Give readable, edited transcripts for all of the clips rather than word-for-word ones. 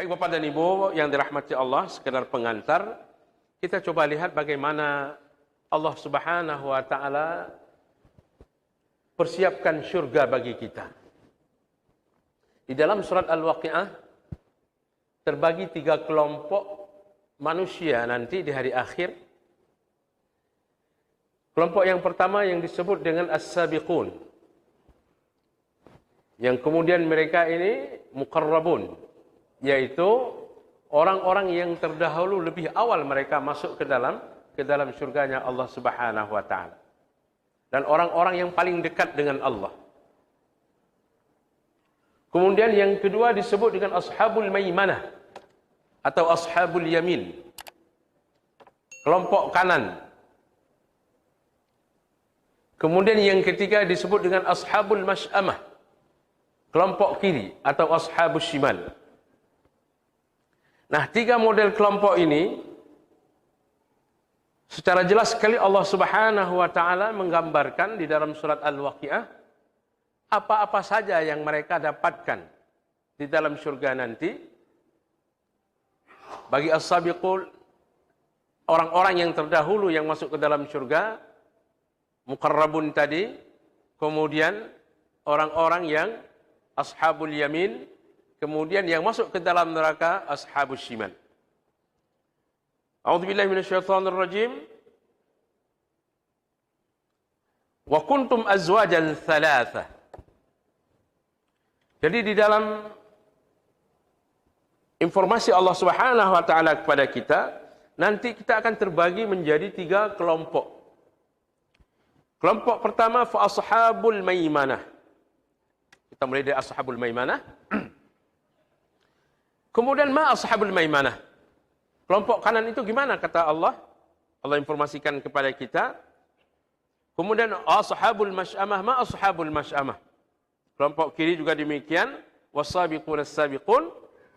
Baik Bapak dan Ibu yang dirahmati Allah, sekedar pengantar, kita coba lihat bagaimana Allah Subhanahu wa taala persiapkan syurga bagi kita. Di dalam surat Al-Waqiah terbagi 3 kelompok manusia nanti di hari akhir. Kelompok yang pertama yang disebut dengan as-sabiqun, yang kemudian mereka ini muqarrabun, yaitu orang-orang yang terdahulu lebih awal mereka masuk ke dalam surganya Allah Subhanahu wa taala. Dan orang-orang yang paling dekat dengan Allah. Kemudian yang kedua disebut dengan ashabul maimanah atau ashabul yamin. Kelompok kanan. Kemudian yang ketiga disebut dengan ashabul masy'amah. Kelompok kiri atau ashabus shimal. Nah, 3 model kelompok ini secara jelas sekali Allah Subhanahu wa taala menggambarkan di dalam surat Al-Waqiah apa-apa saja yang mereka dapatkan di dalam surga nanti. Bagi as-sabiqul, orang-orang yang terdahulu yang masuk ke dalam surga, muqarrabun tadi, kemudian orang-orang yang ashabul yamin, kemudian yang masuk ke dalam neraka ashabus shimal. A'udzubillahi minasyaitonir rajim. Wa kuntum azwajan thalatha. Jadi di dalam informasi Allah Subhanahu wa taala kepada kita, nanti kita akan terbagi menjadi 3 kelompok. Kelompok pertama fa ashabul maimanah. Kita mulai dari ashabul maimanah. Kemudian ma ashabul maimanah. Kelompok kanan itu gimana kata Allah? Allah informasikan kepada kita. Kemudian ashabul masy'amah, ma ashabul masy'amah. Kelompok kiri juga demikian, wasabiqun as-sabiqun,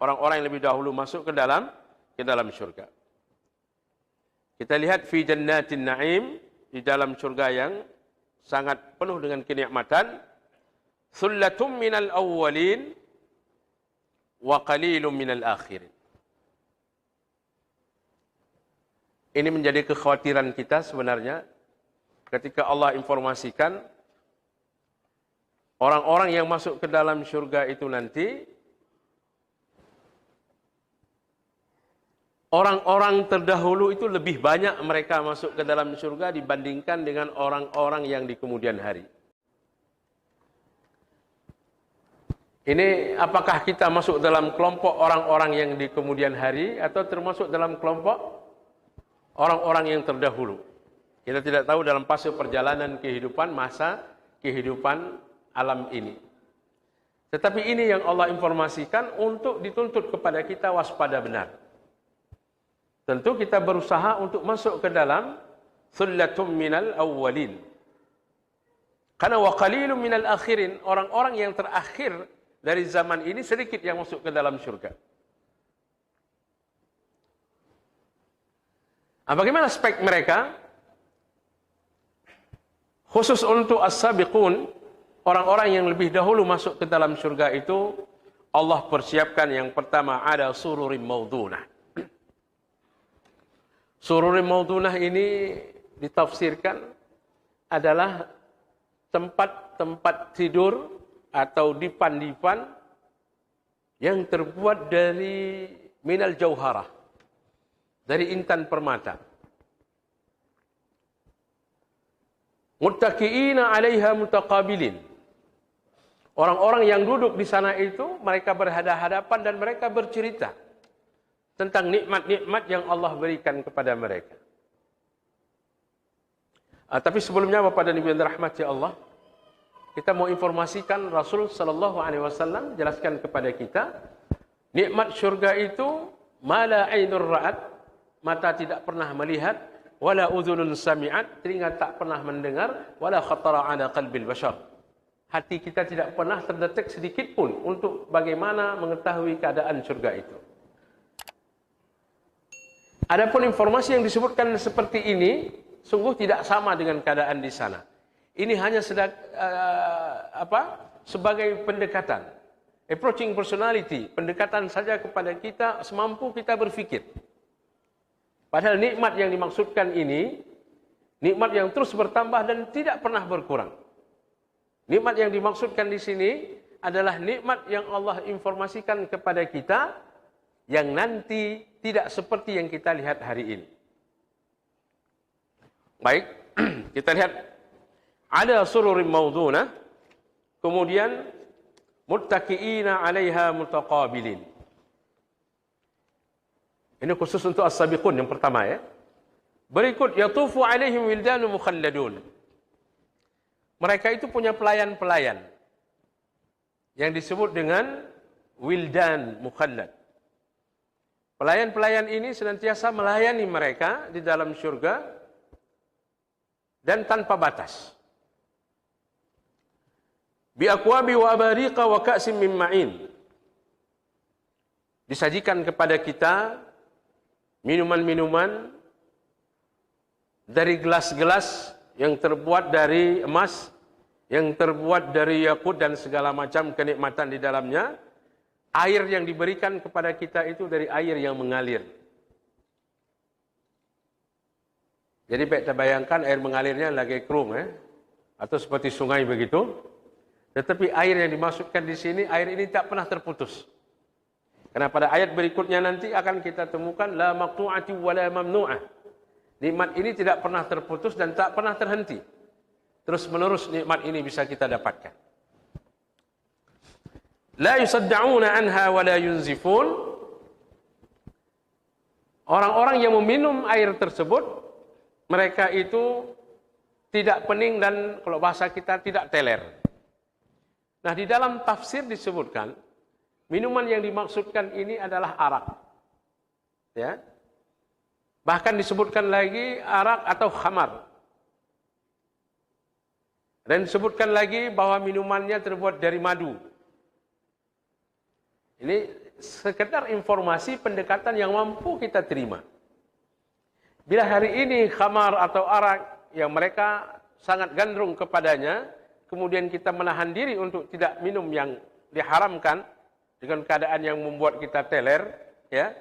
orang-orang yang lebih dahulu masuk ke dalam surga. Kita lihat fi jannatin na'im, di dalam surga yang sangat penuh dengan kenikmatan. Sullatum minal awwalin wa qalilum minal akhirin. Ini menjadi kekhawatiran kita sebenarnya ketika Allah informasikan orang-orang yang masuk ke dalam surga itu nanti orang-orang terdahulu itu lebih banyak mereka masuk ke dalam surga dibandingkan dengan orang-orang yang di kemudian hari. Ini apakah kita masuk dalam kelompok orang-orang yang di kemudian hari atau termasuk dalam kelompok orang-orang yang terdahulu? Kita tidak tahu dalam fase perjalanan kehidupan, masa kehidupan alam ini. Tetapi ini yang Allah informasikan untuk dituntut kepada kita waspada benar. Tentu kita berusaha untuk masuk ke dalam sullatum minal awwalin. Karena wa qalilum minal akhirin, orang-orang yang terakhir dari zaman ini sedikit yang masuk ke dalam surga. Nah, bagaimana spek mereka? Khusus untuk as-sabiqun, orang-orang yang lebih dahulu masuk ke dalam surga itu, Allah persiapkan yang pertama ada sururim maudunah. Sururim maudunah ini ditafsirkan adalah tempat-tempat tidur atau dipan-dipan yang terbuat dari minal jauharah, dari intan permata. Muttaqiina 'alaiha mutaqabilin. Orang-orang yang duduk di sana itu mereka berhadapan dan mereka bercerita tentang nikmat-nikmat yang Allah berikan kepada mereka. Tapi sebelumnya Bapak dan Ibu yang dirahmati Allah, kita mau informasikan Rasul sallallahu alaihi wasallam jelaskan kepada kita, nikmat syurga itu mala ainur ra'at, mata tidak pernah melihat, wala udhunun sami'at, telinga tak pernah mendengar, wala khatara ala qalbil bashar. Hati kita tidak pernah terdetek sedikit pun untuk bagaimana mengetahui keadaan surga itu. Adapun informasi yang disebutkan seperti ini sungguh tidak sama dengan keadaan di sana. Ini hanya sebagai pendekatan. approaching personality, pendekatan saja kepada kita semampu kita berfikir. Padahal nikmat yang dimaksudkan ini, nikmat yang terus bertambah dan tidak pernah berkurang. Nikmat yang dimaksudkan di sini adalah nikmat yang Allah informasikan kepada kita, yang nanti tidak seperti yang kita lihat hari ini. Baik, kita lihat ada sururin maudunah, kemudian muttaqiina 'alaiha mutaqabilin. Ini khusus untuk as-sabiqun yang pertama ya. Berikut yatufu 'alaihim wildanu mukhalladun. Mereka itu punya pelayan-pelayan yang disebut dengan wildan mukhallad. Pelayan-pelayan ini senantiasa melayani mereka di dalam syurga dan tanpa batas. Bi aqwabi wa abariqa wa ka'sim min ma'in. Disajikan kepada kita minuman-minuman dari gelas-gelas yang terbuat dari emas, yang terbuat dari yakut dan segala macam kenikmatan di dalamnya. Air yang diberikan kepada kita itu dari air yang mengalir. Jadi kita bayangkan air mengalirnya lagi krum atau seperti sungai begitu. Tetapi air yang dimaksudkan di sini, air ini tak pernah terputus. Karena pada ayat berikutnya nanti akan kita temukan la maqtu'ati wa la mamnu'ah. Nikmat ini tidak pernah terputus dan tak pernah terhenti. Terus menerus nikmat ini bisa kita dapatkan. La yusadda'una anha wa la yunzifun. Orang-orang yang meminum air tersebut, mereka itu tidak pening dan kalau bahasa kita tidak teler. Nah, di dalam tafsir disebutkan minuman yang dimaksudkan ini adalah arak. Ya. Bahkan disebutkan lagi arak atau khamar. Dan disebutkan lagi bahwa minumannya terbuat dari madu. Ini sekedar informasi pendekatan yang mampu kita terima. Bila hari ini khamar atau arak yang mereka sangat gandrung kepadanya, kemudian kita menahan diri untuk tidak minum yang diharamkan, dengan keadaan yang membuat kita teler, ya,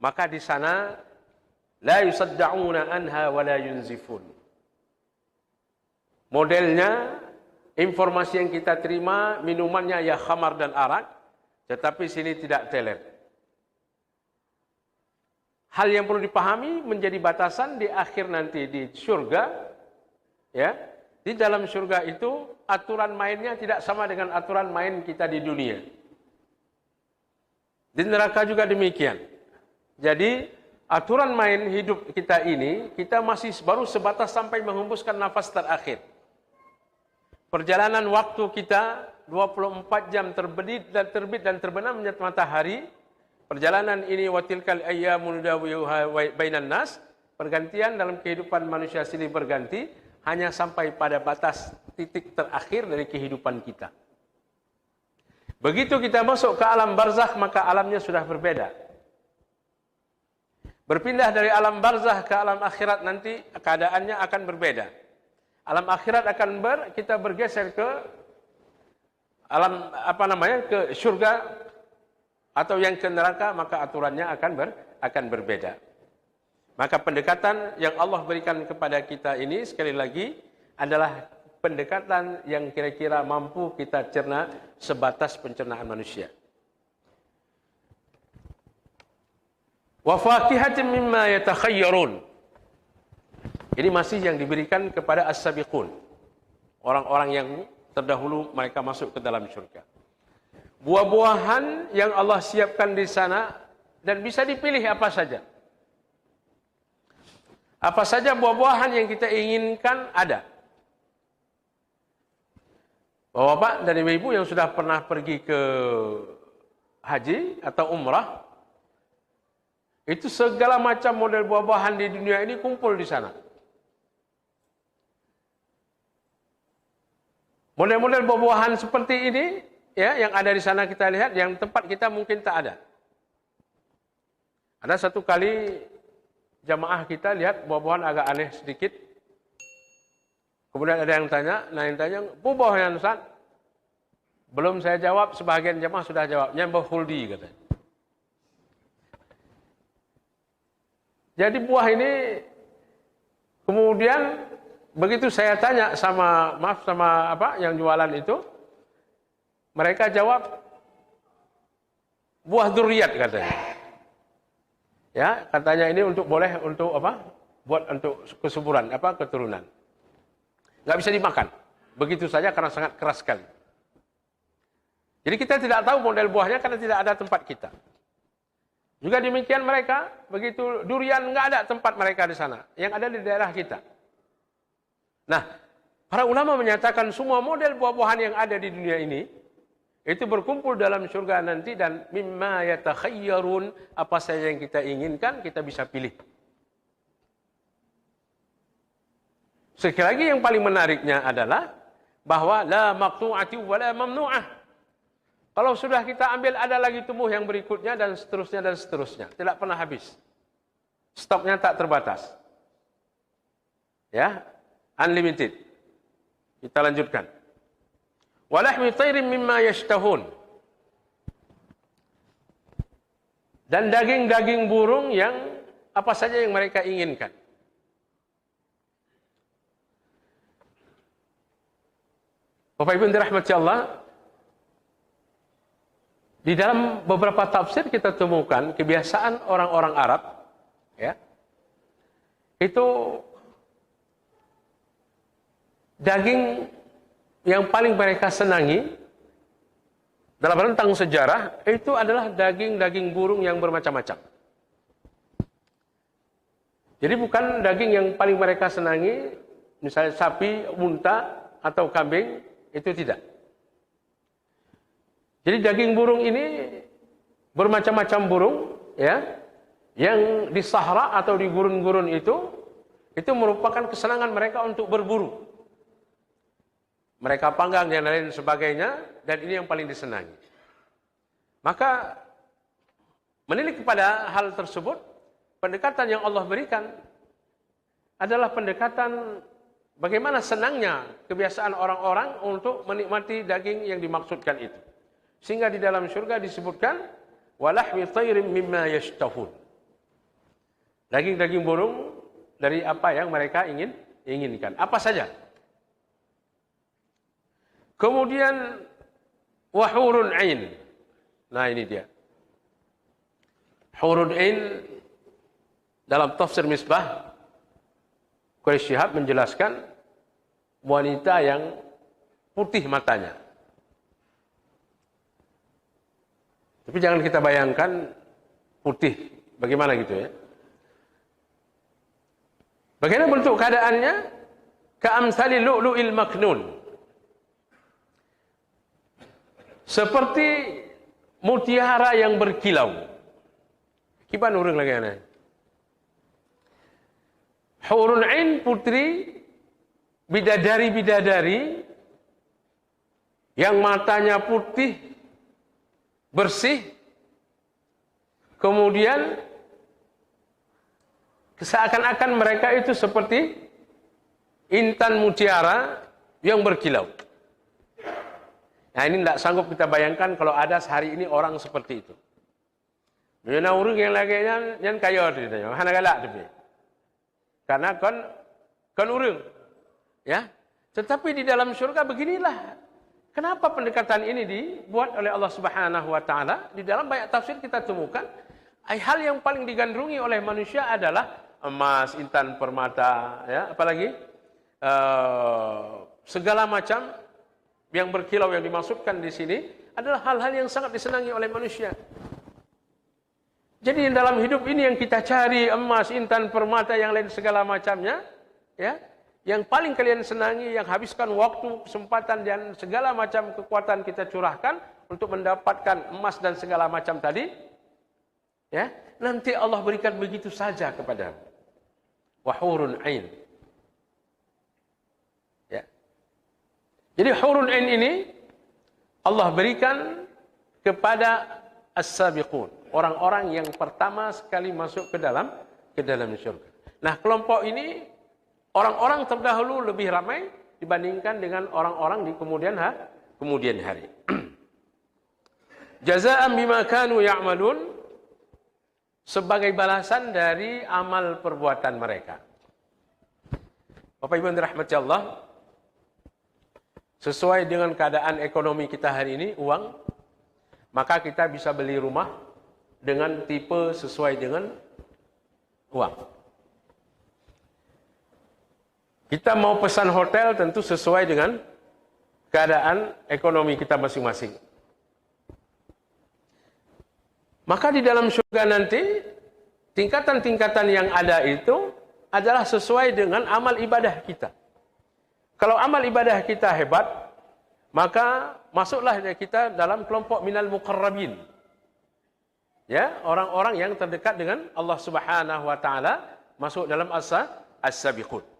maka di sana la yusadda'una anha wa la yunzifun. Modelnya, informasi yang kita terima, minumannya ya khamar dan arak, tetapi sini tidak teler. Hal yang perlu dipahami menjadi batasan di akhir nanti di surga, ya. Di dalam surga itu aturan mainnya tidak sama dengan aturan main kita di dunia. Di neraka juga demikian. Jadi aturan main hidup kita ini, kita masih baru sebatas sampai menghembuskan nafas terakhir. Perjalanan waktu kita 24 jam terbit dan terbenamnya matahari. Perjalanan ini watilkal ayyamu nudawiluha bainan nas. Pergantian dalam kehidupan manusia silih berganti hanya sampai pada batas titik terakhir dari kehidupan kita. Begitu kita masuk ke alam barzakh, maka alamnya sudah berbeda. Berpindah dari alam barzakh ke alam akhirat nanti keadaannya akan berbeda. Alam akhirat kita bergeser ke alam ke surga atau yang ke neraka, maka aturannya akan berbeda. Maka pendekatan yang Allah berikan kepada kita ini sekali lagi adalah pendekatan yang kira-kira mampu kita cerna sebatas pencernaan manusia. Wa fakihatin mimma yatakhayyarun. Ini masih yang diberikan kepada as-sabiqun. Orang-orang yang terdahulu mereka masuk ke dalam surga. Buah-buahan yang Allah siapkan di sana dan bisa dipilih apa saja. Apa saja buah-buahan yang kita inginkan ada. Bapak-bapak dan ibu-ibu yang sudah pernah pergi ke haji atau umrah, itu segala macam model buah-buahan di dunia ini kumpul di sana. Model-model buah-buahan seperti ini, ya, yang ada di sana kita lihat, yang tempat kita mungkin tak ada. Ada satu kali jamaah kita lihat buah-buahan agak aneh sedikit. Kemudian ada yang tanya, buah yang Ustaz, Belum saya jawab, sebagian jemaah sudah jawab. Nyambah khuldi katanya. Jadi buah ini kemudian begitu saya tanya sama yang jualan itu, mereka jawab buah duriat katanya. Ya, katanya ini boleh untuk buat untuk kesuburan, keturunan. Nggak bisa dimakan. Begitu saja karena sangat keras sekali. Jadi kita tidak tahu model buahnya karena tidak ada tempat kita. Juga demikian mereka, begitu durian nggak ada tempat mereka di sana. Yang ada di daerah kita. Nah, para ulama menyatakan semua model buah-buahan yang ada di dunia ini, itu berkumpul dalam surga nanti dan mimma yatakhayyarun, apa saja yang kita inginkan, kita bisa pilih. Sekali lagi yang paling menariknya adalah bahwa la maqtu'ati wa la mamnu'ah. Kalau sudah kita ambil ada lagi tumbuh yang berikutnya dan seterusnya. Tidak pernah habis. Stoknya tak terbatas. Ya, unlimited. Kita lanjutkan. Walahmi tairin mimma yashtahun. Dan daging-daging burung yang apa saja yang mereka inginkan. Bapak Ibu dirahmati Allah, di dalam beberapa tafsir kita temukan kebiasaan orang-orang Arab, ya, itu daging yang paling mereka senangi dalam rentang sejarah itu adalah daging-daging burung yang bermacam-macam. Jadi bukan daging yang paling mereka senangi, misalnya sapi, unta atau kambing, itu tidak. Jadi daging burung ini bermacam-macam burung, ya, yang di Sahara atau di gurun-gurun itu merupakan kesenangan mereka untuk berburu. Mereka panggang dan lain sebagainya, dan ini yang paling disenangi. Maka menilik kepada hal tersebut, pendekatan yang Allah berikan adalah pendekatan bagaimana senangnya kebiasaan orang-orang untuk menikmati daging yang dimaksudkan itu. Sehingga di dalam surga disebutkan walahmi tairin mimma yashtahun. Daging-daging burung dari apa yang mereka inginkan. Apa saja. Kemudian wahurun ain. Nah ini dia. Hurun ain dalam tafsir Misbah Quraisy Shihab menjelaskan wanita yang putih matanya. Tapi jangan kita bayangkan putih, bagaimana gitu ya. Bagaimana bentuk keadaannya? Ka'amsali lu'lu'il maknun. Seperti mutiara yang berkilau. Kiban urang lagi aneh. Hurun ain putri, bidadari-bidadari yang matanya putih, bersih, kemudian seakan-akan mereka itu seperti intan mutiara yang berkilau. Nah ini tidak sanggup kita bayangkan kalau ada sehari ini orang seperti itu. Mana orang yang lagi yang kaya tu, mana galak tu. Karena kan orang, ya. Tetapi di dalam surga beginilah. Kenapa pendekatan ini dibuat oleh Allah Subhanahu wa taala? Di dalam banyak tafsir kita temukan hal yang paling digandrungi oleh manusia adalah emas, intan permata, ya, apalagi segala macam yang berkilau yang dimaksudkan di sini adalah hal-hal yang sangat disenangi oleh manusia. Jadi dalam hidup ini yang kita cari emas, intan permata yang lain segala macamnya, ya. Yang paling kalian senangi, yang habiskan waktu, kesempatan dan segala macam kekuatan kita curahkan untuk mendapatkan emas dan segala macam tadi, ya, nanti Allah berikan begitu saja kepada wahurun ain. Ya. Jadi hurun ain ini Allah berikan kepada as-sabiqun, orang-orang yang pertama sekali masuk ke dalam surga. Nah, kelompok ini orang-orang terdahulu lebih ramai dibandingkan dengan orang-orang di kemudian hari. Jazaa'an bima kanu ya'malun, sebagai balasan dari amal perbuatan mereka. Bapak Ibu yang dirahmati Allah, sesuai dengan keadaan ekonomi kita hari ini, uang, maka kita bisa beli rumah dengan tipe sesuai dengan uang. Kita mau pesan hotel tentu sesuai dengan keadaan ekonomi kita masing-masing. Maka di dalam surga nanti, tingkatan-tingkatan yang ada itu adalah sesuai dengan amal ibadah kita. Kalau amal ibadah kita hebat, maka masuklah kita dalam kelompok minal muqarrabin. Ya, orang-orang yang terdekat dengan Allah Subhanahu wa taala masuk dalam as-sabiqun.